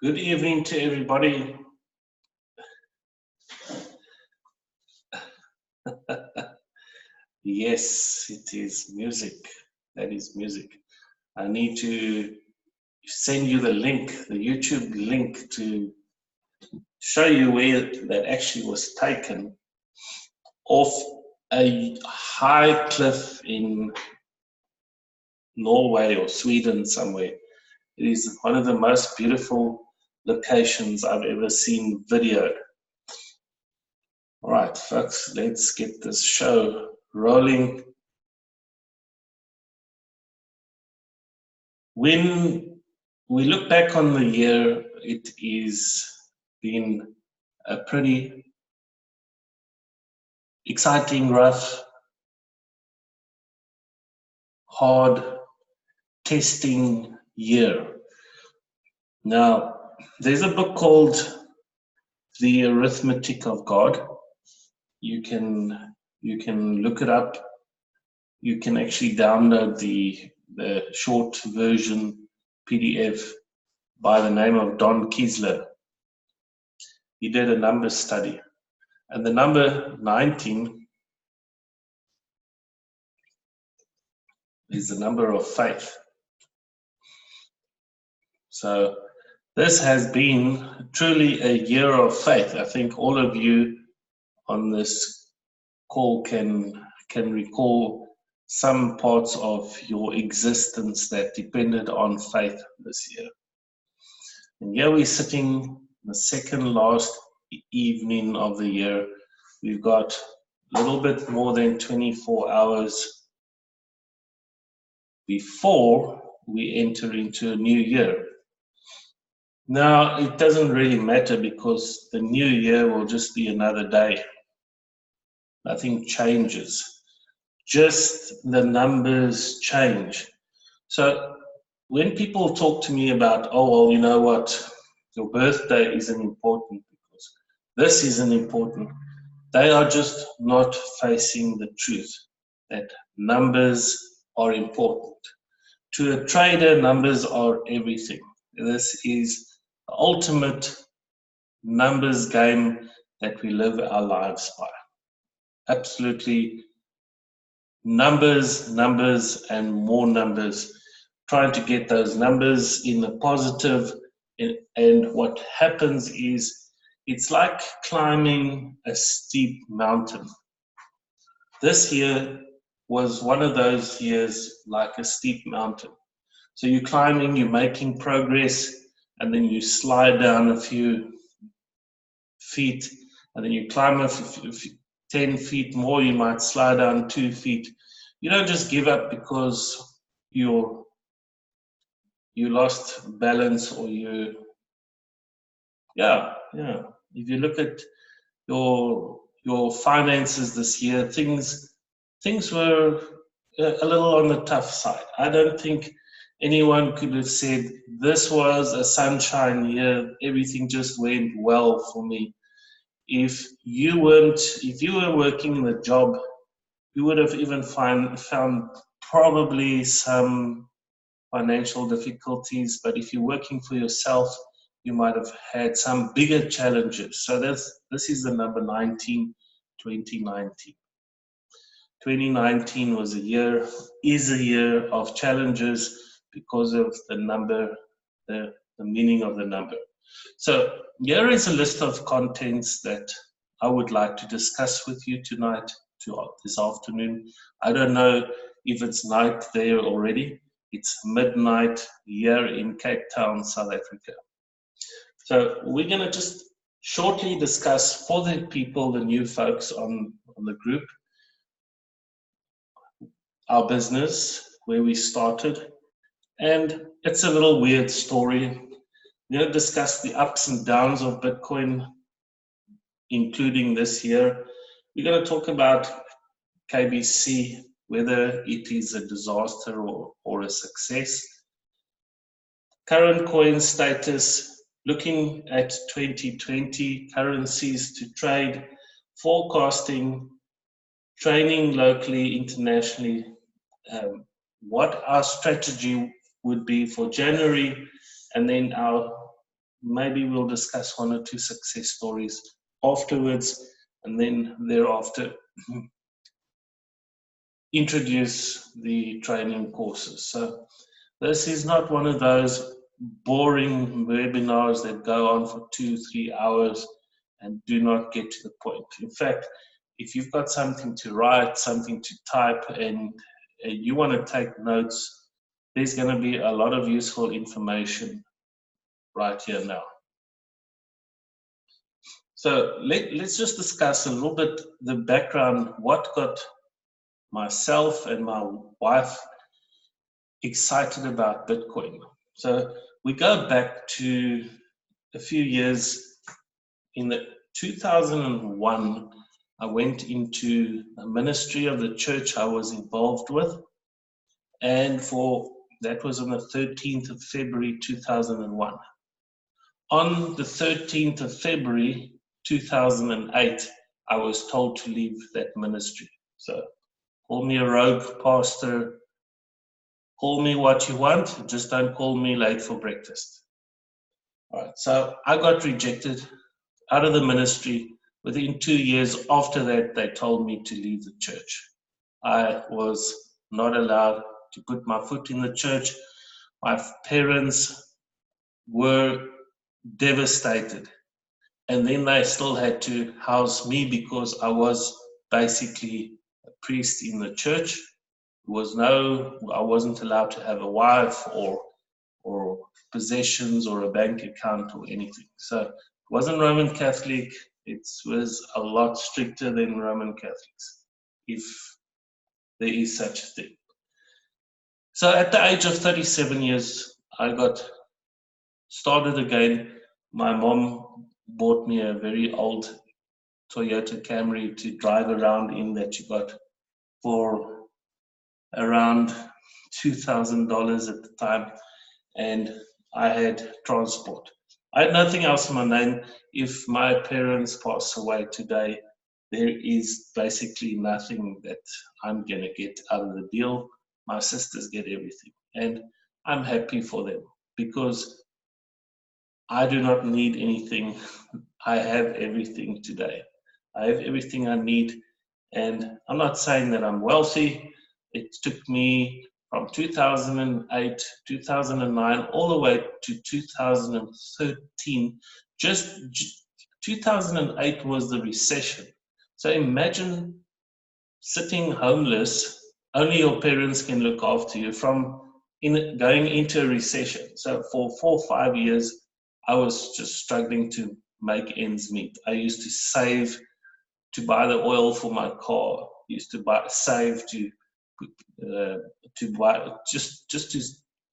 Good evening to everybody. Yes, it is music. That is music. I need to send you the link, the YouTube link, to show you where that actually was taken off a high cliff in Norway or Sweden somewhere. It is one of the most beautiful locations I've ever seen videoed. All right, folks, let's get this show rolling. When we look back on the year, it has been a pretty exciting, rough, hard, testing year. Now, there's a book called The Arithmetic of God. You can look it up. You can actually download the short version PDF by the name of Don Kiesler. He did a number study. And the number 19 is the number of faith. So this has been truly a year of faith. I think all of you on this call can recall some parts of your existence that depended on faith this year. And here we're sitting the second last evening of the year. We've got a little bit more than 24 hours before we enter into a new year. Now, it doesn't really matter because the new year will just be another day. Nothing changes. Just the numbers change. So when people talk to me about, oh, well, you know what, your birthday isn't important because this isn't important, they are just not facing the truth that numbers are important. To a trader, numbers are everything. This is the ultimate numbers game that we live our lives by. Absolutely numbers, and more numbers. Trying to get those numbers in the positive, and what happens is it's like climbing a steep mountain. This year was one of those years like a steep mountain. So you're climbing, you're making progress, and then you slide down a few feet, and then you climb 10 feet more, you might slide down 2 feet. You don't just give up because you lost balance or if you look at your finances this year, things were a little on the tough side. I don't think anyone could have said this was a sunshine year, everything just went well for me. If you were working in a job, you would have even found probably some financial difficulties, but if you're working for yourself, you might have had some bigger challenges. So this is the number 19, 2019. 2019 is a year of challenges because of the number, the meaning of the number. So here is a list of contents that I would like to discuss with you tonight, this afternoon. I don't know if it's night there already. It's midnight here in Cape Town, South Africa. So we're going to just shortly discuss for the people, the new folks on the group, our business, where we started. And it's a little weird story. We're going to discuss the ups and downs of Bitcoin, including this year. We're going to talk about KBC, whether it is a disaster or a success. Current coin status, looking at 2020, currencies to trade, forecasting, training locally, internationally, what our strategy would be for January, and then our maybe we'll discuss one or two success stories afterwards, and then thereafter introduce the training courses. So this is not one of those boring webinars that go on for 2-3 hours and do not get to the point. In fact, if you've got something to write, something to type, and you want to take notes, there's going to be a lot of useful information right here now. So let's just discuss a little bit the background, what got myself and my wife excited about Bitcoin. So we go back to a few years. In the 2001, I went into a ministry of the church I was involved with, and that was on the 13th of February 2001. On the 13th of February 2008, I was told to leave that ministry. So call me a rogue pastor, call me what you want, just don't call me late for breakfast. All right, so I got rejected out of the ministry. Within 2 years after that, they told me to leave the church. I was not allowed to put my foot in the church. My parents were devastated. And then they still had to house me because I was basically a priest in the church. I wasn't allowed to have a wife or possessions or a bank account or anything. So it wasn't Roman Catholic. It was a lot stricter than Roman Catholics, if there is such a thing. So at the age of 37 years, I got started again. My mom bought me a very old Toyota Camry to drive around in that she got for around $2,000 at the time, and I had transport. I had nothing else in my name. If my parents pass away today, there is basically nothing that I'm going to get out of the deal. My sisters get everything, and I'm happy for them because I do not need anything. I have everything today. I have everything I need, and I'm not saying that I'm wealthy. It took me from 2008, 2009, all the way to 2013. Just 2008 was the recession. So imagine sitting homeless, only your parents can look after you, going into a recession. So for 4 or 5 years, I was just struggling to make ends meet. I used to save to buy the oil for my car. Used to save to buy just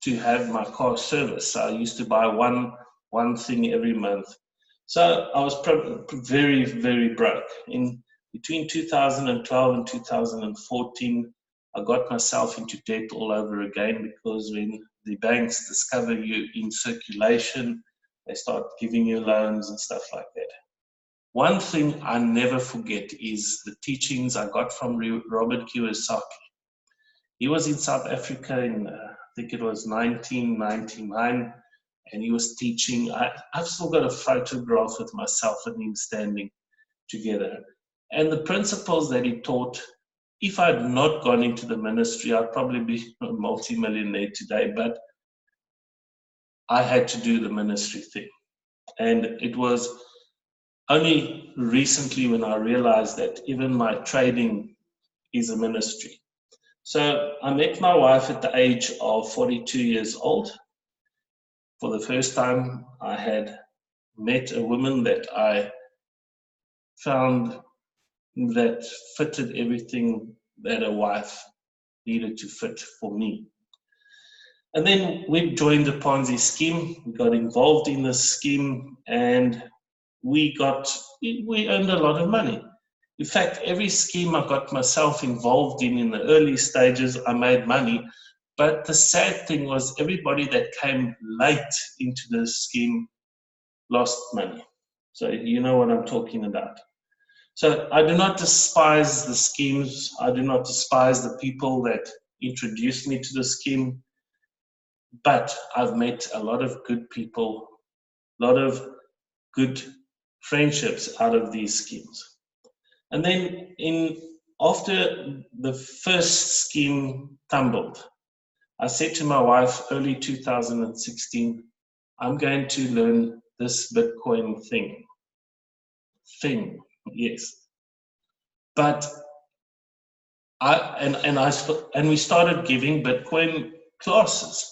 to have my car serviced. So I used to buy one thing every month. So I was very, very broke. In between 2012 and 2014, I got myself into debt all over again, because when the banks discover you in circulation, they start giving you loans and stuff like that. One thing I never forget is the teachings I got from Robert Kiyosaki. He was in South Africa in, I think it was 1999, and he was teaching. I've still got a photograph with myself and him standing together. And the principles that he taught, if I'd not gone into the ministry, I'd probably be a multi-millionaire today, but I had to do the ministry thing. And it was only recently when I realized that even my trading is a ministry. So I met my wife at the age of 42 years old. For the first time, I had met a woman that I found that fitted everything that a wife needed to fit for me. And then we joined the Ponzi scheme. We got involved in the scheme, and we earned a lot of money. In fact, every scheme I got myself involved in the early stages, I made money. But the sad thing was, everybody that came late into the scheme lost money. So you know what I'm talking about. So I do not despise the schemes. I do not despise the people that introduced me to the scheme. But I've met a lot of good people lot of good friendships out of these schemes. And then after the first scheme tumbled, I said to my wife early 2016, I'm going to learn this Bitcoin thing. Yes. But we started giving Bitcoin classes.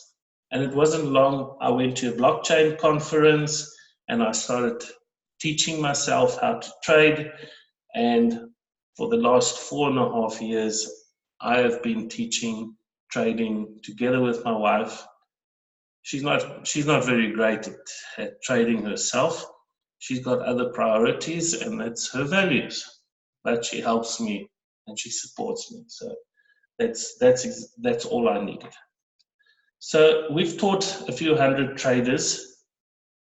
And it wasn't long, I went to a blockchain conference and I started teaching myself how to trade. And for the last 4.5 years, I have been teaching trading together with my wife. She's not very great at trading herself. She's got other priorities, and that's her values. But she helps me and she supports me. So that's all I needed. So we've taught a few hundred traders,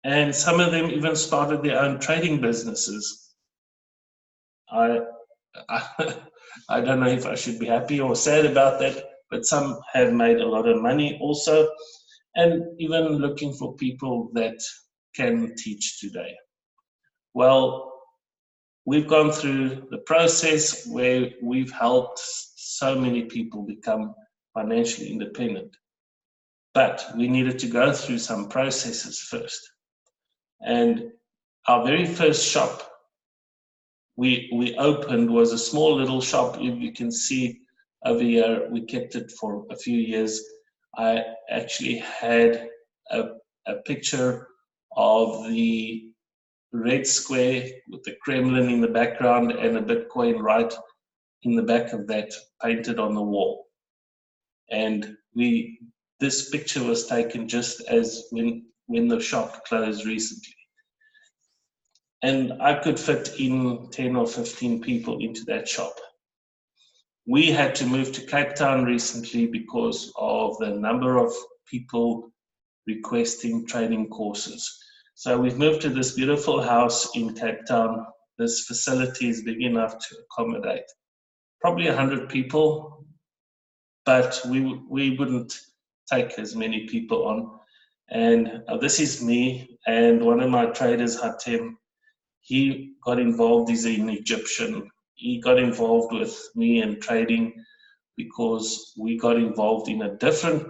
and some of them even started their own trading businesses. I don't know if I should be happy or sad about that, but some have made a lot of money also, and even looking for people that can teach today. Well, we've gone through the process where we've helped so many people become financially independent, but we needed to go through some processes first. And our very first shop we opened was a small little shop. You can see over here, we kept it for a few years. I actually had a picture of the red square with the Kremlin in the background and a Bitcoin right in the back of that painted on the wall. And this picture was taken just as when the shop closed recently. And I could fit in 10 or 15 people into that shop. We had to move to Cape Town recently because of the number of people requesting training courses. So we've moved to this beautiful house in Cape Town. This facility is big enough to accommodate probably 100 people, but we wouldn't take as many people on. And this is me and one of my traders, Hatem. He got involved, he's an Egyptian. He got involved with me in trading because we got involved in a different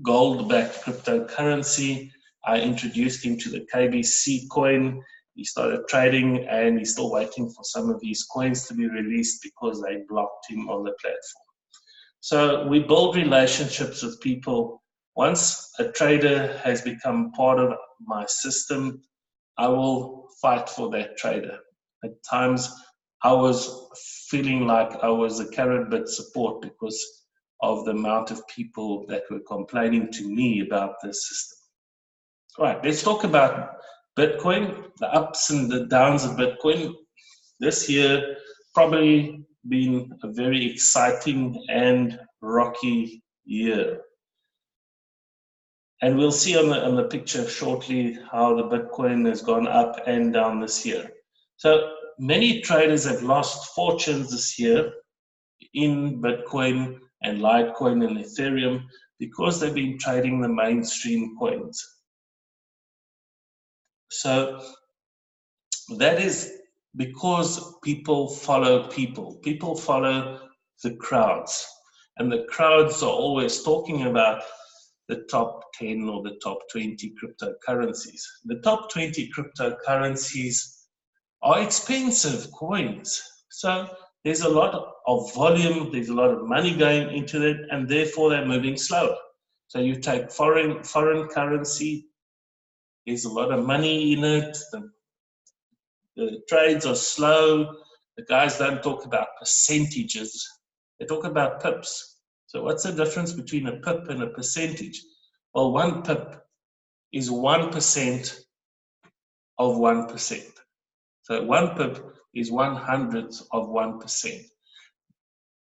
gold-backed cryptocurrency. I introduced him to the KBC coin. He started trading and he's still waiting for some of these coins to be released because they blocked him on the platform. So we build relationships with people. Once a trader has become part of my system, I will fight for that trader. At times, I was feeling like I was a carrot-bit support because of the amount of people that were complaining to me about this system. All right, let's talk about Bitcoin, the ups and the downs of Bitcoin. This year probably been a very exciting and rocky year. And we'll see on the picture shortly how the Bitcoin has gone up and down this year. So many traders have lost fortunes this year in Bitcoin and Litecoin and Ethereum because they've been trading the mainstream coins. So that is because people follow people. People follow the crowds. And the crowds are always talking about the top 10 or the top 20 cryptocurrencies. The top 20 cryptocurrencies are expensive coins. So there's a lot of volume, there's a lot of money going into it, and therefore they're moving slower. So you take foreign currency, there's a lot of money in it, the trades are slow, the guys don't talk about percentages, they talk about pips. So what's the difference between a pip and a percentage? Well, one pip is 1% of 1%. So one pip is 1/100th of 1%.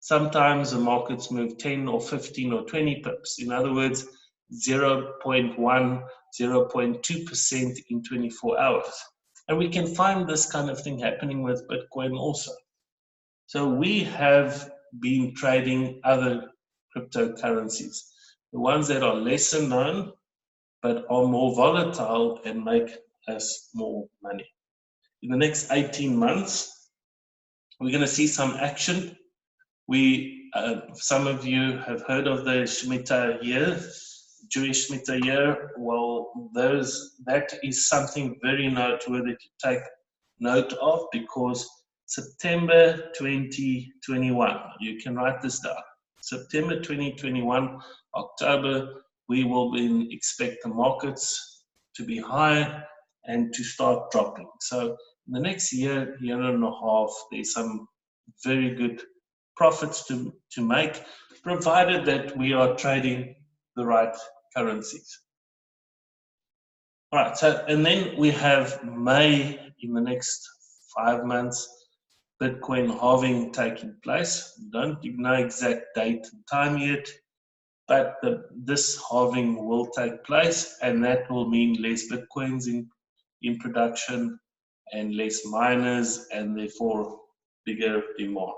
Sometimes the markets move 10 or 15 or 20 pips. In other words, 0.1, 0.2% in 24 hours. And we can find this kind of thing happening with Bitcoin also. So we have been trading other cryptocurrencies. The ones that are lesser known, but are more volatile and make us more money. In the next 18 months, we're going to see some action. Some of you have heard of the Shemitah year, Jewish Shemitah year. Well, that is something very noteworthy to take note of, because September 2021, you can write this down. September 2021, October, we will expect the markets to be high and to start dropping. So in the next year and a half, there's some very good profits to make, provided that we are trading the right currencies. All right, so, and then we have May, in the next 5 months, Bitcoin halving taking place. Don't know exact date and time yet, but this halving will take place, and that will mean less Bitcoins in production and less miners, and therefore bigger demand.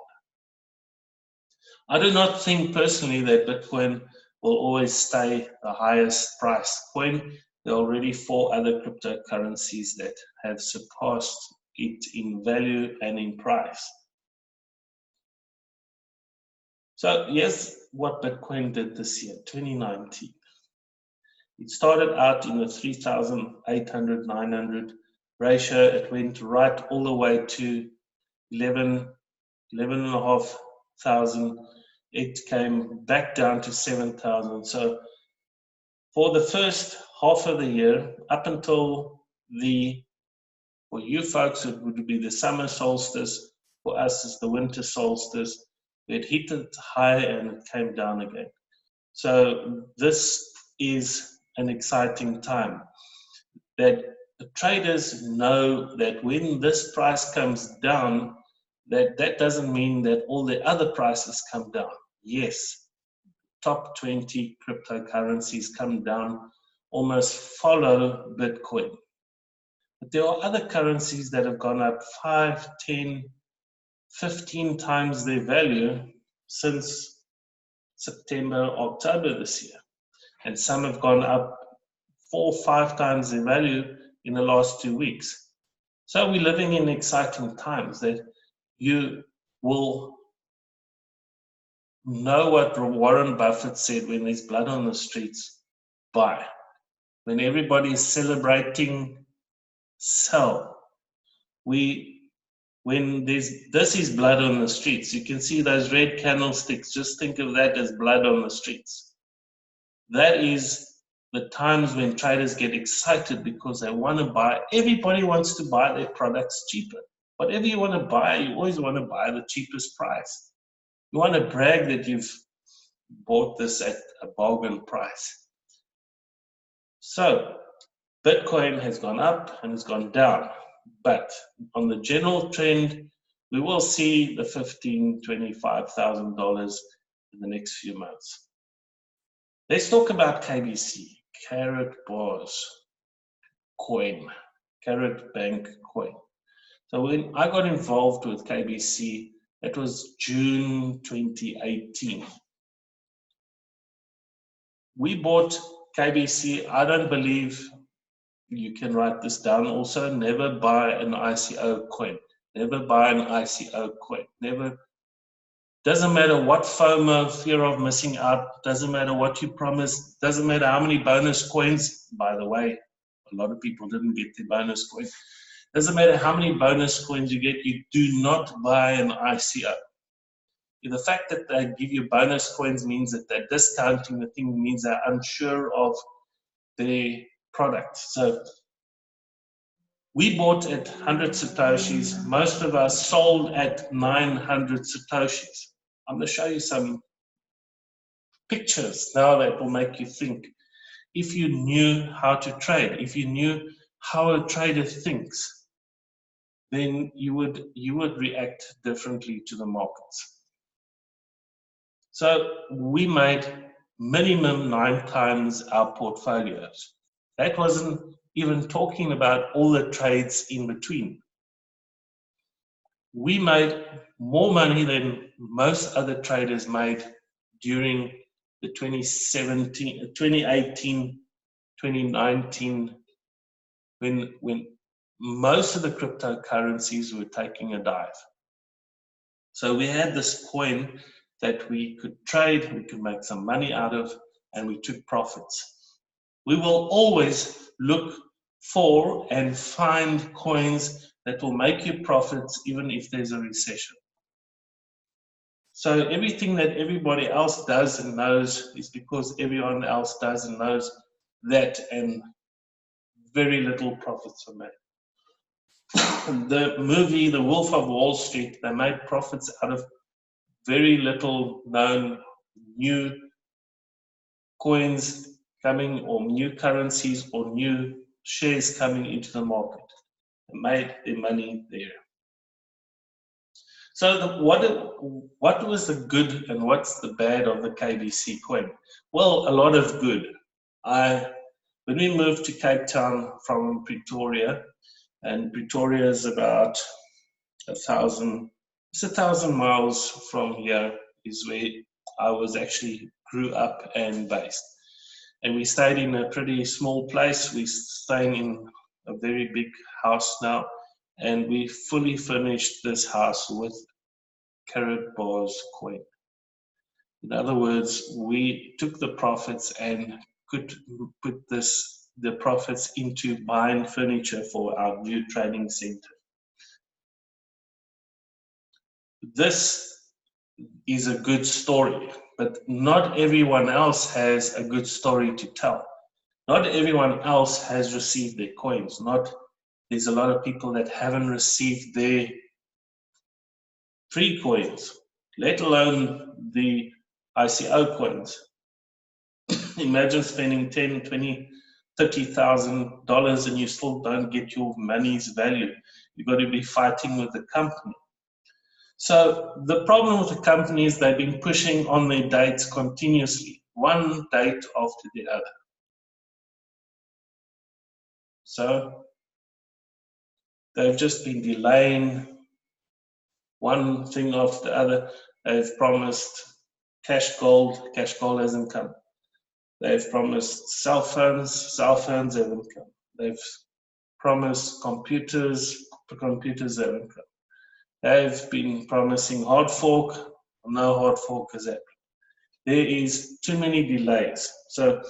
I do not think personally that Bitcoin will always stay the highest price coin. There are already 4 other cryptocurrencies that have surpassed it in value and in price. So here's what Bitcoin did this year, 2019. It started out in the 3,800, 900 ratio. It went right all the way to 11,500. It came back down to 7,000. So for the first half of the year, up until for you folks, it would be the summer solstice. For us, it's the winter solstice. It hit it high and it came down again. So this is an exciting time. That the traders know that when this price comes down, that doesn't mean that all the other prices come down. Yes, top 20 cryptocurrencies come down, almost follow Bitcoin. But there are other currencies that have gone up 5, 10, 15 times their value since September, October this year. And some have gone up 4 or 5 times their value in the last 2 weeks. So we're living in exciting times that you will know what Warren Buffett said: when there's blood on the streets, buy. When everybody is celebrating, sell. When this is blood on the streets, you can see those red candlesticks. Just think of that as blood on the streets. That is the times when traders get excited because they want to buy. Everybody wants to buy their products cheaper. Whatever you want to buy, you always want to buy the cheapest price. You want to brag that you've bought this at a bargain price. So Bitcoin has gone up and has gone down, but on the general trend, we will see the $15,000, $25,000 in the next few months. Let's talk about KBC, Carrot Bars Coin, Carrot Bank Coin. So when I got involved with KBC, it was June 2018. We bought KBC. I don't believe, you can write this down also, never buy an ICO coin. Never buy an ICO coin. Never. Doesn't matter what FOMO, fear of missing out, doesn't matter what you promised, doesn't matter how many bonus coins. By the way, a lot of people didn't get the bonus coin. Doesn't matter how many bonus coins you get, you do not buy an ICO. The fact that they give you bonus coins means that they're discounting the thing, means they're unsure of their product. So we bought at 100 Satoshis. Most of us sold at 900 Satoshis. I'm going to show you some pictures now that will make you think. If you knew how to trade, if you knew how a trader thinks, then you would react differently to the markets. So we made minimum 9 times our portfolios. That wasn't even talking about all the trades in between. We made more money than most other traders made during the 2018 2019, when most of the cryptocurrencies were taking a dive. So we had this coin that we could trade, we could make some money out of, and we took profits. We will always look for and find coins that will make you profits even if there's a recession. So everything that everybody else does and knows is because everyone else does and knows that, and very little profits are made. The movie The Wolf of Wall Street, they made profits out of very little known new coins coming, or new currencies, or new shares coming into the market. They made their money there. So what was the good and what's the bad of the KBC coin? Well, a lot of good. When we moved to Cape Town from Pretoria, and Pretoria is about 1,000 miles from here, is where I was actually grew up and based. And we stayed in a pretty small place. We're staying in a very big house now, and we fully furnished this house with Carat bars coin. In other words, we took the profits and could put the profits into buying furniture for our new training center. This is a good story, but not everyone else has a good story to tell. Not everyone else has received their coins. There's a lot of people that haven't received their free coins, let alone the ICO coins. Imagine spending $10,000, $20,000, $30,000 and you still don't get your money's value. You've got to be fighting with the company. So the problem with the company is they've been pushing on their dates continuously, one date after the other. So they've just been delaying one thing after the other. They've promised cash gold hasn't come. They've promised cell phones haven't come. They've promised computers haven't come. They've been promising hard fork, no hard fork has happened. There is too many delays. So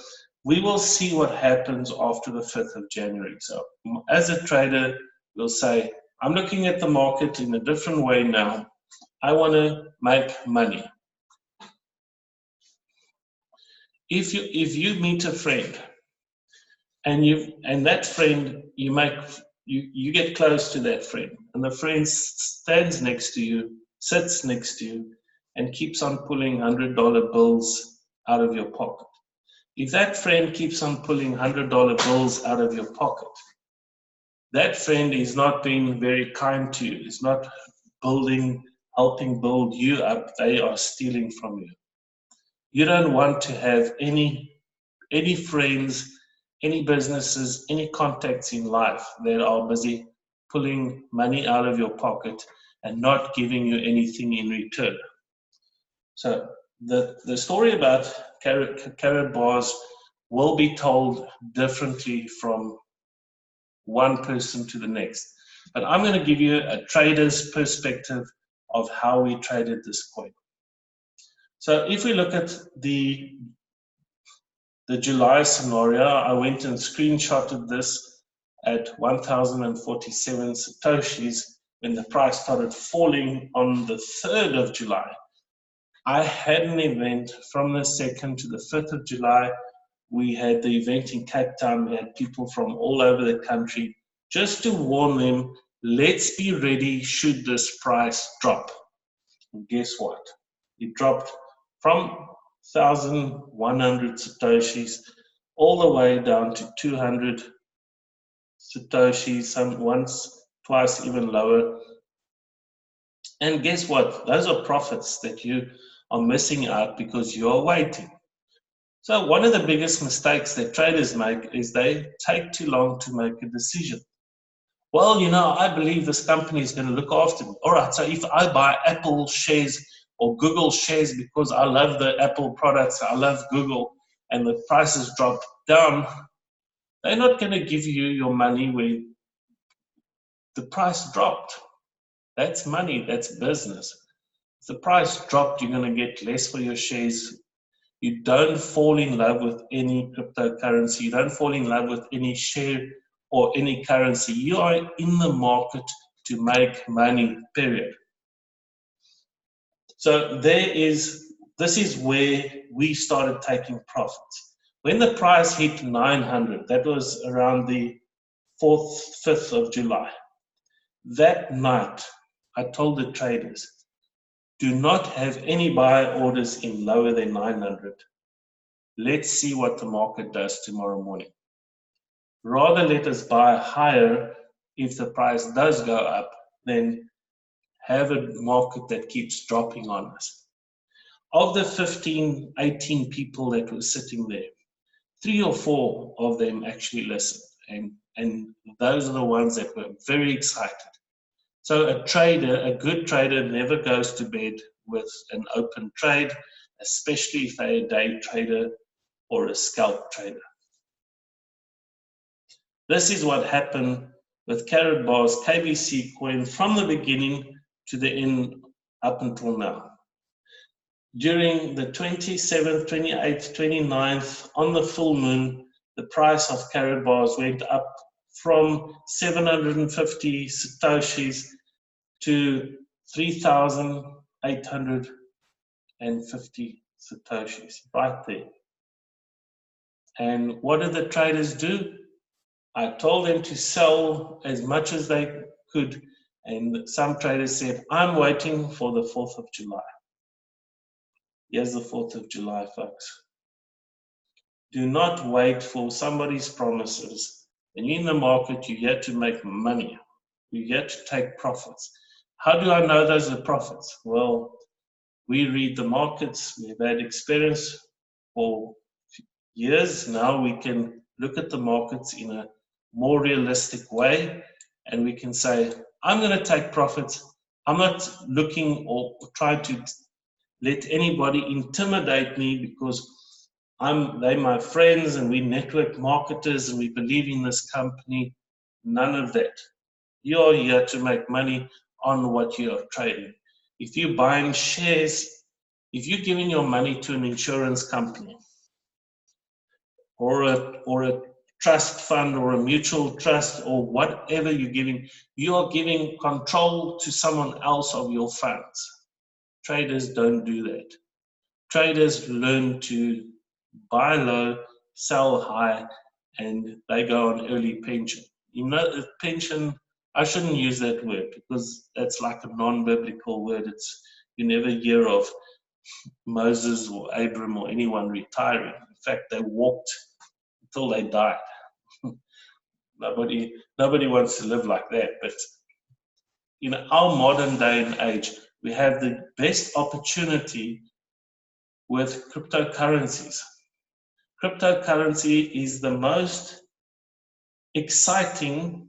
we will see what happens after the 5th of January. So as a trader, we'll say, I'm looking at the market in a different way now. I want to make money. If you meet a friend and that friend you get close to that friend, and the friend stands next to you, sits next to you, and keeps on pulling $100 bills out of your pocket. If that friend keeps on pulling $100 bills out of your pocket, that friend is not being very kind to you. It's not helping build you up. They are stealing from you. You don't want to have any friends, any businesses, any contacts in life that are busy pulling money out of your pocket and not giving you anything in return. So the story about Carat bars will be told differently from one person to the next. But I'm going to give you a trader's perspective of how we traded this coin. So if we look at the July scenario, I went and screenshotted this at 1,047 Satoshis when the price started falling on the 3rd of July. I had an event from the 2nd to the 5th of July. We had the event in Cape Town. We had people from all over the country just to warn them, let's be ready should this price drop. And guess what? It dropped from 1,100 Satoshis all the way down to 200 Satoshis, once, twice, even lower. And guess what? Those are profits that you are missing out because you are waiting. So one of the biggest mistakes that traders make is they take too long to make a decision. Well, I believe this company is going to look after me. All right, so if I buy Apple shares or Google shares because I love the Apple products, I love Google, and the prices drop down, They're not going to give you your money when the price dropped. That's money, that's business. If the price dropped, you're going to get less for your shares. You don't fall in love with any cryptocurrency. You don't fall in love with any share or any currency. You are in the market to make money, period. So this is where we started taking profits. When the price hit 900, that was around the 4th, 5th of July. That night, I told the traders, do not have any buy orders in lower than 900. Let's see what the market does tomorrow morning. Rather let us buy higher if the price does go up than have a market that keeps dropping on us. Of the 15, 18 people that were sitting there, 3 or 4 of them actually listened. And those are the ones that were very excited. So a good trader never goes to bed with an open trade, especially if they're a day trader or a scalp trader. This is what happened with Karatbar's KBC coin from the beginning to the end up until now. During the 27th, 28th, 29th, on the full moon, the price of Karatbars went up from 750 Satoshis to 3,850 Satoshis, right there. And what did the traders do? I told them to sell as much as they could, and some traders said, I'm waiting for the 4th of July. Here's the 4th of July, folks. Do not wait for somebody's promises. When you're in the market, you're here to make money. You're here to take profits. How do I know those are profits? Well, we read the markets. We've had experience for years. Now we can look at the markets in a more realistic way, and we can say, I'm going to take profits. I'm not looking or trying to let anybody intimidate me because they're my friends and we network marketers and we believe in this company. None of that. You're here to make money on what you're trading. If you're buying shares, if you're giving your money to an insurance company or a trust fund or a mutual trust or whatever you're giving, you are giving control to someone else of your funds. Traders don't do that. Traders learn to buy low, sell high, and they go on early pension. You know, pension, I shouldn't use that word because that's like a non-biblical word. You never hear of Moses or Abram or anyone retiring. In fact, they walked until they died. Nobody wants to live like that. But in our modern day and age, we have the best opportunity with cryptocurrencies. Cryptocurrency is the most exciting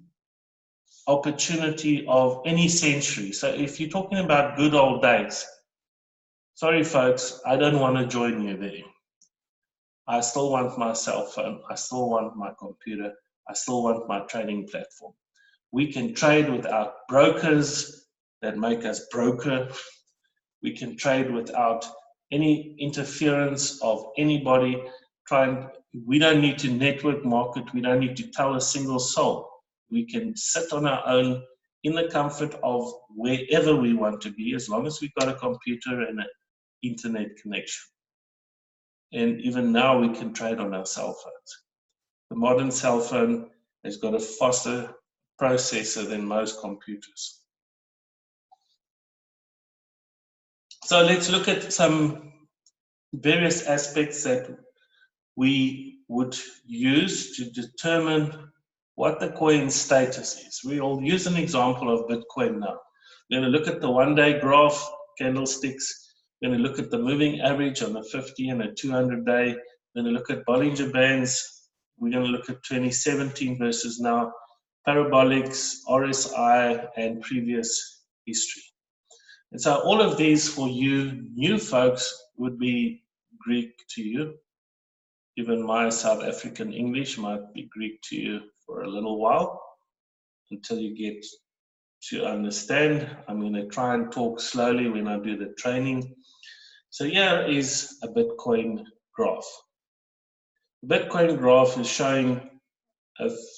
opportunity of any century. So if you're talking about good old days, sorry folks, I don't want to join you there. I still want my cell phone. I still want my computer. I still want my trading platform. We can trade without brokers that make us broker. We can trade without any interference of anybody. We don't need to network market. We don't need to tell a single soul. We can sit on our own in the comfort of wherever we want to be, as long as we've got a computer and an internet connection. And even now we can trade on our cell phones. The modern cell phone has got a faster processor than most computers. So let's look at some various aspects that we would use to determine what the coin's status is. We'll use an example of Bitcoin now. We're going to look at the one-day graph, candlesticks. We're going to look at the moving average on the 50 and the 200-day. We're going to look at Bollinger Bands. We're going to look at 2017 versus now, parabolics, RSI, and previous history. And so all of these for you new folks would be Greek to you. even my South African English might be Greek to you for a little while until you get to understand. I'm going to try and talk slowly when I do the training. So here is a Bitcoin graph. The Bitcoin graph is showing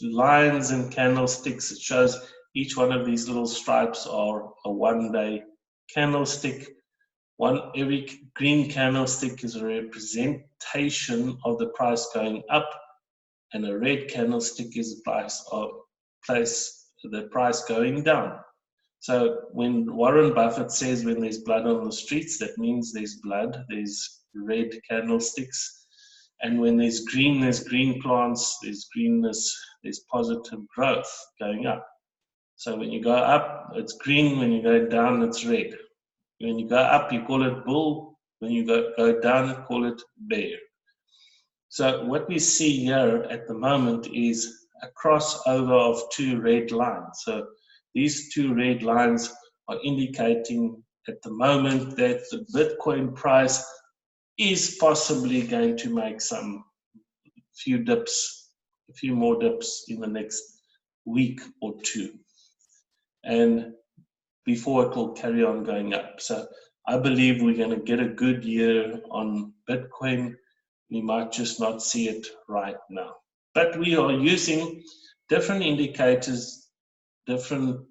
lines and candlesticks. It shows each one of these little stripes are a one-day candlestick. Every green candlestick is a representation of the price going up, and a red candlestick is the price going down. So when Warren Buffett says when there's blood on the streets, that means there's blood, there's red candlesticks. And when there's green plants, there's greenness, there's positive growth going up. So when you go up, it's green. When you go down, it's red. When you go up, you call it bull. When you go down, you call it bear. So what we see here at the moment is a crossover of two red lines. So these two red lines are indicating at the moment that the Bitcoin price is possibly going to make a few more dips in the next week or two, and before it will carry on going up. So I believe we're going to get a good year on Bitcoin. We might just not see it right now. But we are using different indicators, different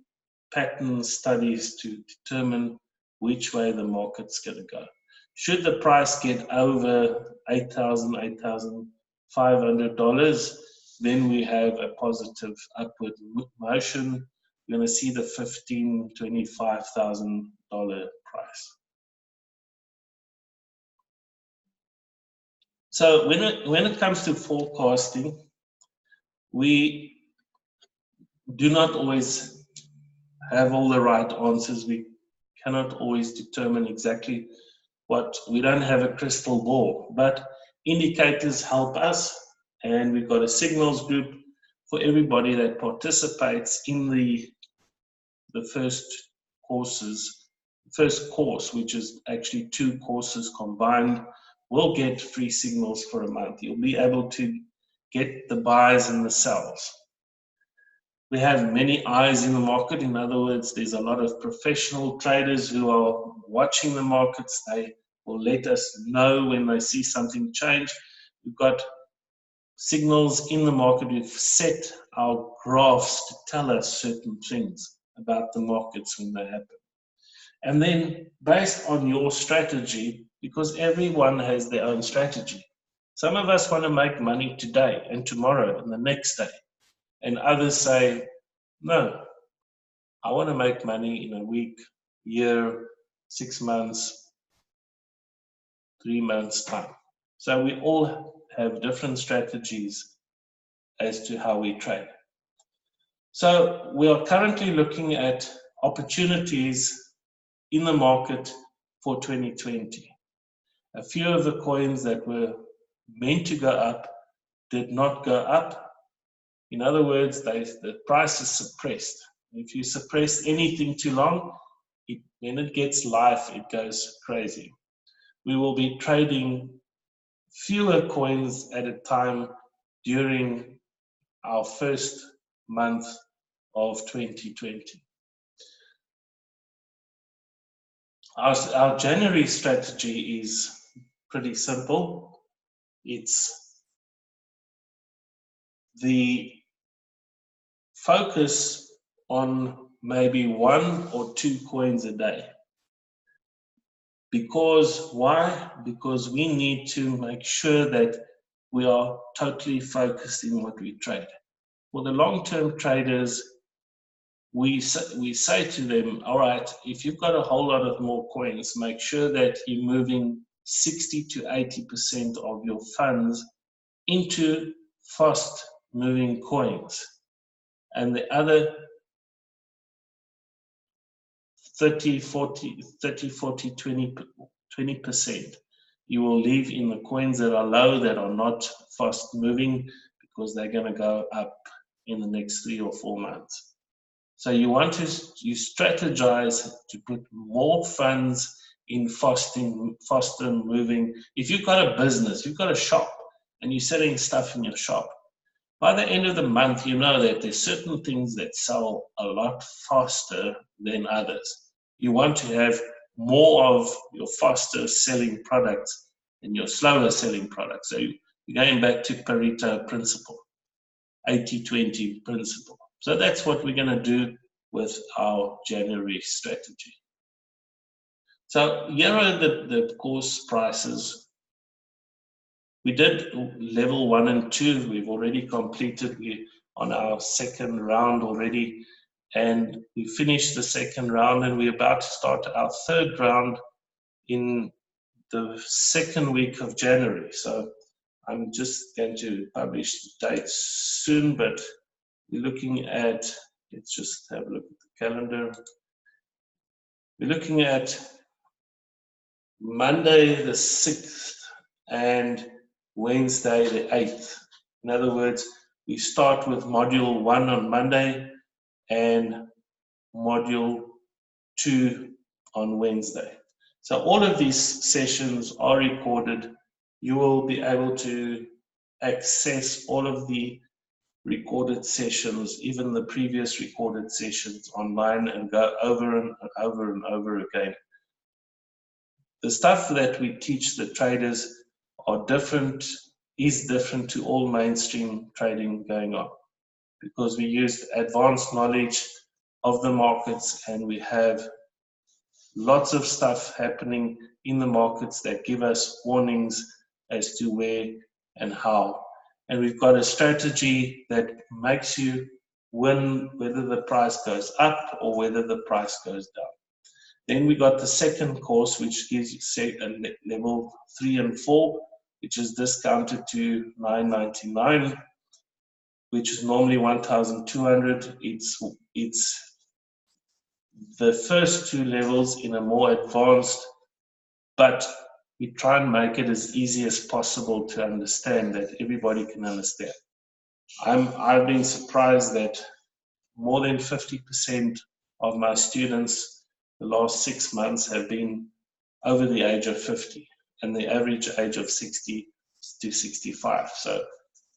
pattern studies to determine which way the market's going to go. Should the price get over $8,000, $8,500, then we have a positive upward motion. You're going to see the $15,000, $25,000 price. So when it comes to forecasting, we do not always have all the right answers. We cannot always determine exactly we don't have a crystal ball, but indicators help us, and we've got a signals group for everybody that participates in the first course, which is actually 2 courses combined, will get free signals for a month. You'll be able to get the buys and the sells. We have many eyes in the market. In other words, there's a lot of professional traders who are watching the markets. They will let us know when they see something change. We've got signals in the market. We've set our graphs to tell us certain things about the markets when they happen. And then based on your strategy, because everyone has their own strategy. Some of us want to make money today and tomorrow and the next day. And others say, no, I want to make money in a week, year, 6 months, 3 months' time. So we all have different strategies as to how we trade. So we are currently looking at opportunities in the market for 2020. A few of the coins that were meant to go up did not go up. In other words, the price is suppressed. If you suppress anything too long, when it gets life, it goes crazy. We will be trading fewer coins at a time during our first month of 2020. Our January strategy is pretty simple. It's the focus on maybe 1 or 2 coins a day. Because why? Because we need to make sure that we are totally focused in what we trade. For the long-term traders, we say to them, all right, if you've got a whole lot of more coins, make sure that you're moving 60 to 80% of your funds into fast-moving coins. And the other 30, 40, 20% you will leave in the coins that are low, that are not fast moving, because they're going to go up in the next 3 or 4 months. So you strategize to put more funds in faster moving. If you've got a business, you've got a shop, and you're selling stuff in your shop, by the end of the month, you know that there's certain things that sell a lot faster than others. You want to have more of your faster selling products than your slower selling products. So you're going back to Pareto principle, 80-20 principle. So that's what we're going to do with our January strategy. So here are the course prices. We did level 1 and 2. We've already completed. We're on our second round already, and we finished the second round, and we're about to start our third round in the second week of January. So I'm just going to publish the dates soon, but we're looking at, let's just have a look at the calendar. We're looking at Monday the 6th and Wednesday the 8th. In other words, we start with module 1 on Monday and module 2 on Wednesday. So all of these sessions are recorded. You will be able to access all of the recorded sessions, even the previous recorded sessions online, and go over and over and over again. The stuff that we teach the traders is different to all mainstream trading going on, because we use advanced knowledge of the markets, and we have lots of stuff happening in the markets that give us warnings as to where and how. And we've got a strategy that makes you win whether the price goes up or whether the price goes down. Then we got the second course, which gives you level 3 and 4, which is discounted to $9.99, which is normally $1,200. It's the first 2 levels in a more advanced, but we try and make it as easy as possible to understand, that everybody can understand. I've been surprised that more than 50% of my students the last 6 months have been over the age of 50, and the average age of 60 to 65. So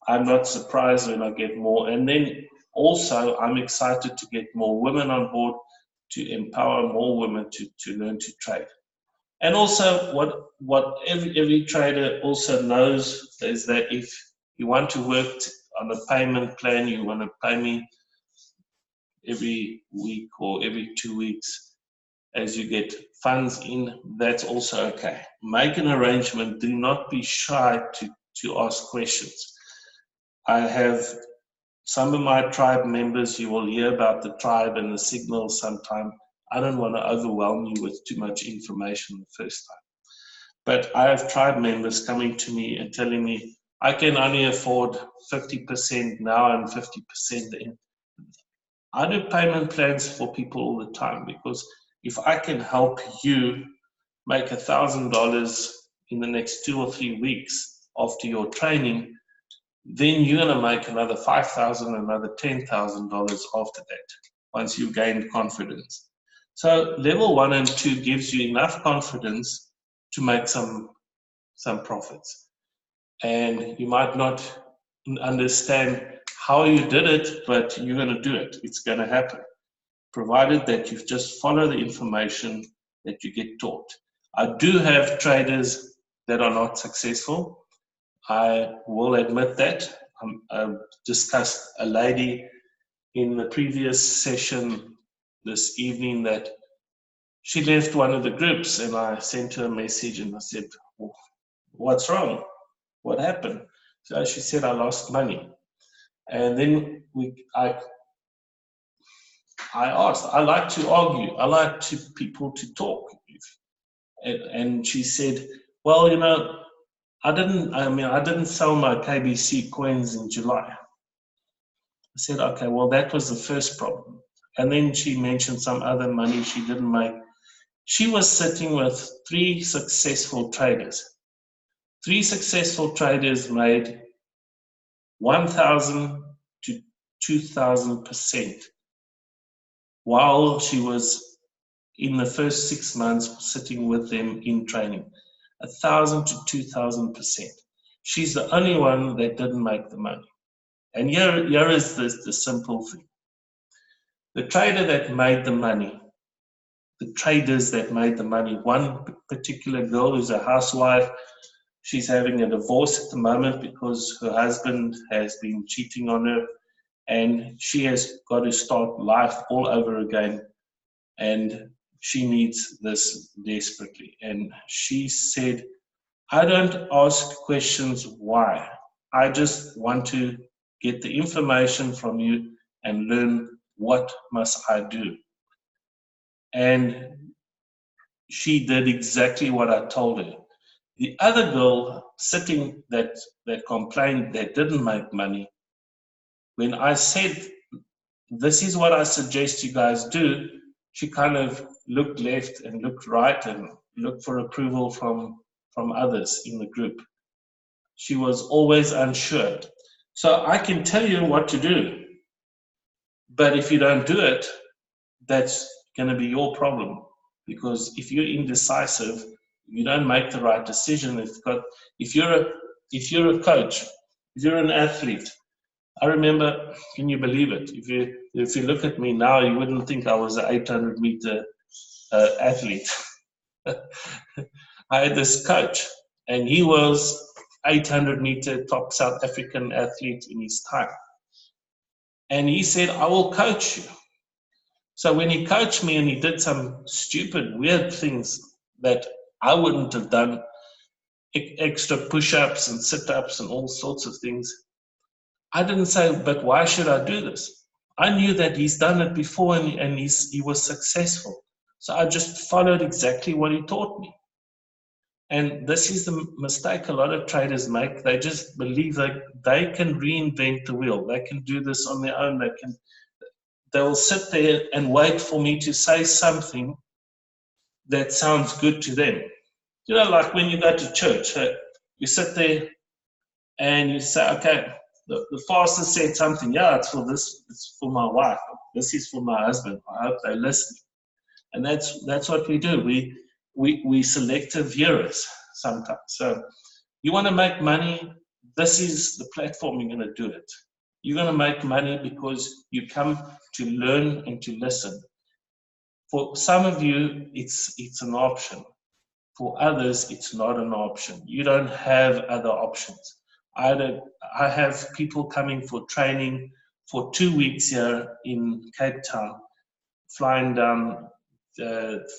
I'm not surprised when I get more. And then also I'm excited to get more women on board, to empower more women to learn to trade. And also what every trader also knows is that if you want to work on a payment plan, you want to pay me every week or every 2 weeks as you get funds in, that's also okay. Make an arrangement. Do not be shy to ask questions. I have some of my tribe members, you will hear about the tribe and the signals sometime. I don't want to overwhelm you with too much information the first time. But I have tribe members coming to me and telling me, I can only afford 50% now and 50% then. I do payment plans for people all the time, because if I can help you make $1,000 in the next 2 or 3 weeks after your training, then you're going to make another $5,000, another $10,000 after that, once you've gained confidence. So level 1 and 2 gives you enough confidence to make some profits. And you might not understand how you did it, but you're going to do it. It's going to happen, provided that you just follow the information that you get taught. I do have traders that are not successful. I will admit that. I've discussed a lady in the previous session this evening that she left one of the groups, and I sent her a message and I said, what's wrong? What happened? So she said, I lost money. And then I asked, I like to argue, I like people to talk. And she said, well, you know, I didn't sell my KBC coins in July. I said, okay, well, that was the first problem. And then she mentioned some other money she didn't make. She was sitting with 3 successful traders. 3 successful traders made 1,000 to 2,000% while she was in the first 6 months sitting with them in training. 1,000 to 2,000%. She's the only one that didn't make the money. And here is the simple thing. The trader that made the money, the traders that made the money, one particular girl who's a housewife, she's having a divorce at the moment because her husband has been cheating on her, and she has got to start life all over again, and she needs this desperately. And she said, I don't ask questions why. I just want to get the information from you and learn what must I do. And she did exactly what I told her. The other girl sitting that complained that didn't make money, when I said, this is what I suggest you guys do, she kind of looked left and looked right and looked for approval from others in the group. She was always unsure. So I can tell you what to do, but if you don't do it, that's going to be your problem. Because if you're indecisive, you don't make the right decision. If you're a coach, if you're an athlete, I remember, can you believe it? If you look at me now, you wouldn't think I was an 800-meter athlete. I had this coach, and he was 800-meter top South African athlete in his time. And he said, I will coach you. So when he coached me and he did some stupid, weird things that I wouldn't have done, extra push-ups and sit-ups and all sorts of things, I didn't say, but why should I do this? I knew that he's done it before and he was successful. So I just followed exactly what he taught me. And this is the mistake a lot of traders make. They just believe that they can reinvent the wheel. They can do this on their own. They will sit there and wait for me to say something that sounds good to them. You know, like when you go to church, you sit there and you say, okay, the pastor said something. Yeah, it's for my wife. This is for my husband. I hope they listen. And that's what we do. We selective hearers sometimes. So you want to make money, this is the platform you're going to do it. You're going to make money because you come to learn and to listen. For some of you, it's an option. For others, it's not an option. You don't have other options. I have people coming for training for 2 weeks here in Cape Town, flying down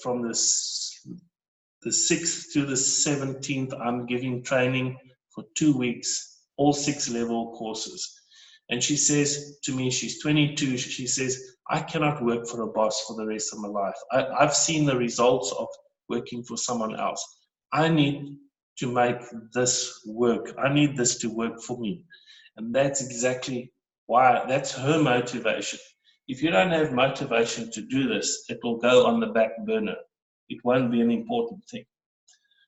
from the 6th to the 17th. I'm giving training for 2 weeks, all 6-level courses. And she says to me, she's 22, she says, I cannot work for a boss for the rest of my life. I've seen the results of working for someone else. I need to make this work. I need this to work for me. And that's exactly why, that's her motivation. If you don't have motivation to do this, it will go on the back burner. It won't be an important thing.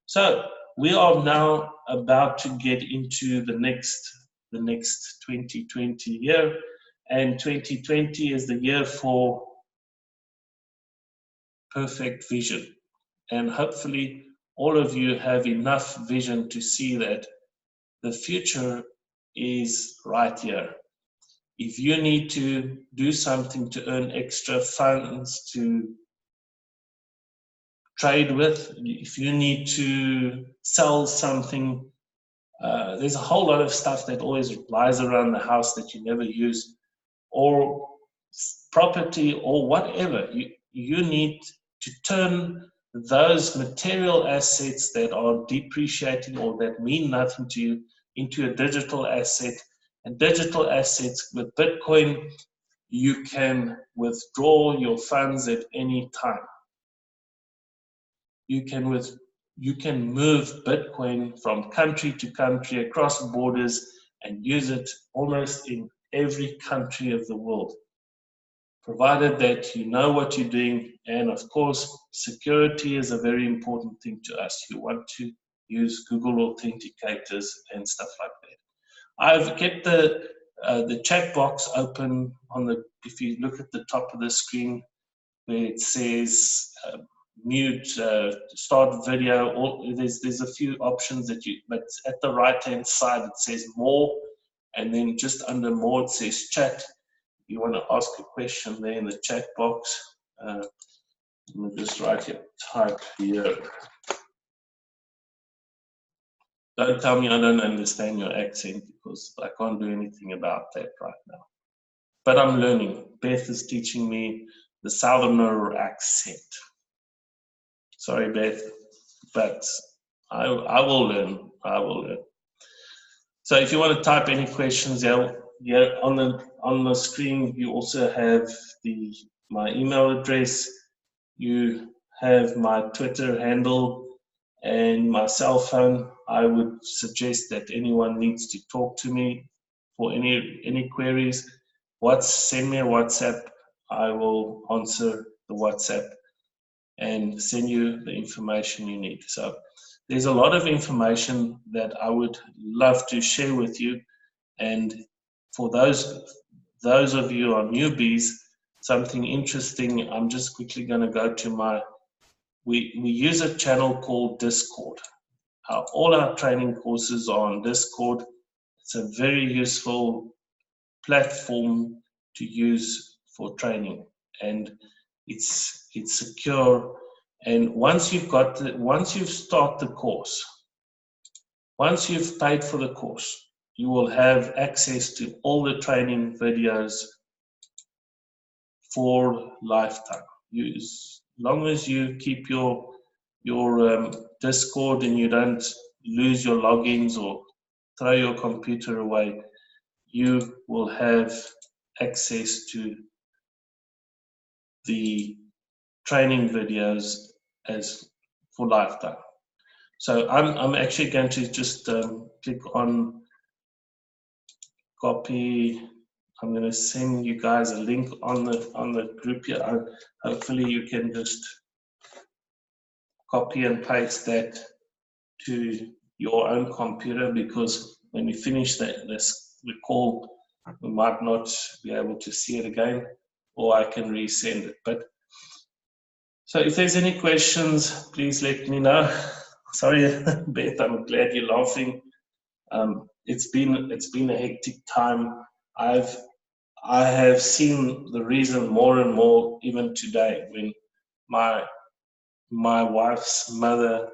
So we are now about to get into the next 2020 year, and 2020 is the year for perfect vision. And hopefully all of you have enough vision to see that the future is right here. If you need to do something to earn extra funds to trade with, if you need to sell something, there's a whole lot of stuff that always lies around the house that you never use, or property or whatever. You need to turn those material assets that are depreciating or that mean nothing to you into a digital asset. And digital assets with Bitcoin, you can withdraw your funds at any time. You can move Bitcoin from country to country, across borders, and use it almost in every country of the world, provided that you know what you're doing. And of course, security is a very important thing to us. You want to use Google authenticators and stuff like that. I've kept the chat box open if you look at the top of the screen where it says mute, start video, or there's a few options that you, but at the right hand side it says more, and then just under more it says chat. You want to ask a question there in the chat box. Let me just write here, type here. Don't tell me I don't understand your accent, because I can't do anything about that right now. But I'm learning. Beth is teaching me the Southerner accent. Sorry, Beth, but I will learn. I will learn. So if you want to type any questions, yeah, on the screen you also have my email address. You have my Twitter handle and my cell phone. I would suggest that anyone needs to talk to me for any queries. Send me a WhatsApp. I will answer the WhatsApp and send you the information you need. So there's a lot of information that I would love to share with you. And for those of you who are newbies, something interesting, I'm just quickly going to go to we use a channel called Discord. All our training courses are on Discord. It's a very useful platform to use for training, and it's secure. And once you've start the course, once you've paid for the course, you will have access to all the training videos for lifetime. As long as you keep your Discord and you don't lose your logins or throw your computer away, you will have access to the training videos as for lifetime. So I'm actually going to just click on copy. I'm going to send you guys a link on the group here. Hopefully you can just copy and paste that to your own computer, because when we finish the call, we might not be able to see it again, or I can resend it. But so if there's any questions, please let me know. Sorry, Beth, I'm glad you're laughing. It's been a hectic time. I have seen the reason more and more even today, when my wife's mother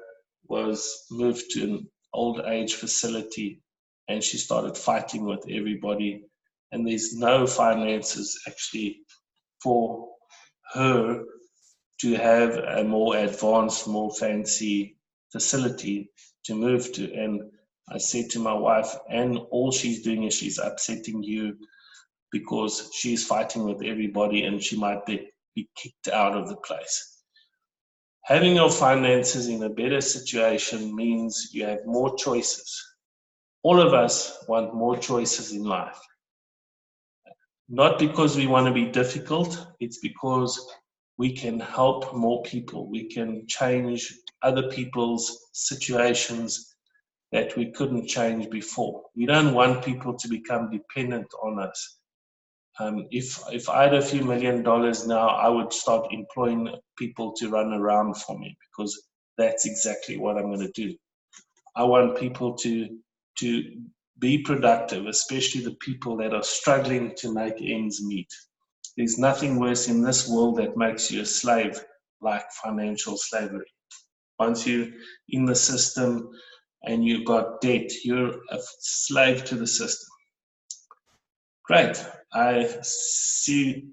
was moved to an old age facility and she started fighting with everybody, and there's no finances actually for her to have a more advanced, more fancy facility to move to. And I said to my wife, and all she's doing is she's upsetting you, because she's fighting with everybody and she might be kicked out of the place. Having your finances in a better situation means you have more choices. All of us want more choices in life. Not because we want to be difficult, it's because we can help more people. We can change other people's situations that we couldn't change before. We don't want people to become dependent on us. If I had a few $1 million now, I would start employing people to run around for me, because that's exactly what I'm going to do. I want people to be productive, especially the people that are struggling to make ends meet. There's nothing worse in this world that makes you a slave like financial slavery. Once you're in the system and you've got debt, you're a slave to the system. Great. I see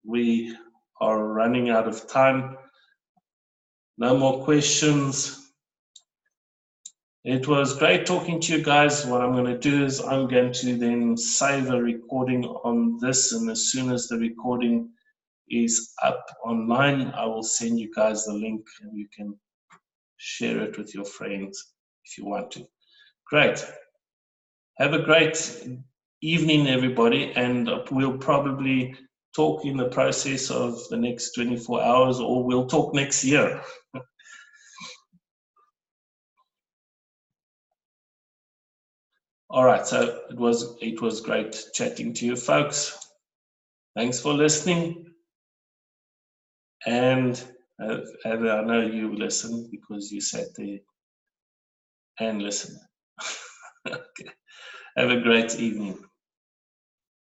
we are running out of time. No more questions. It was great talking to you guys. What I'm going to do is I'm going to then save a recording on this, and as soon as the recording is up online, I will send you guys the link and you can share it with your friends if you want to. Great. Have a great evening, everybody, and we'll probably talk in the process of the next 24 hours, or we'll talk next year. All right, so it was great chatting to you folks. Thanks for listening, and I know you listen because you sat there and listened. Okay. Have a great evening.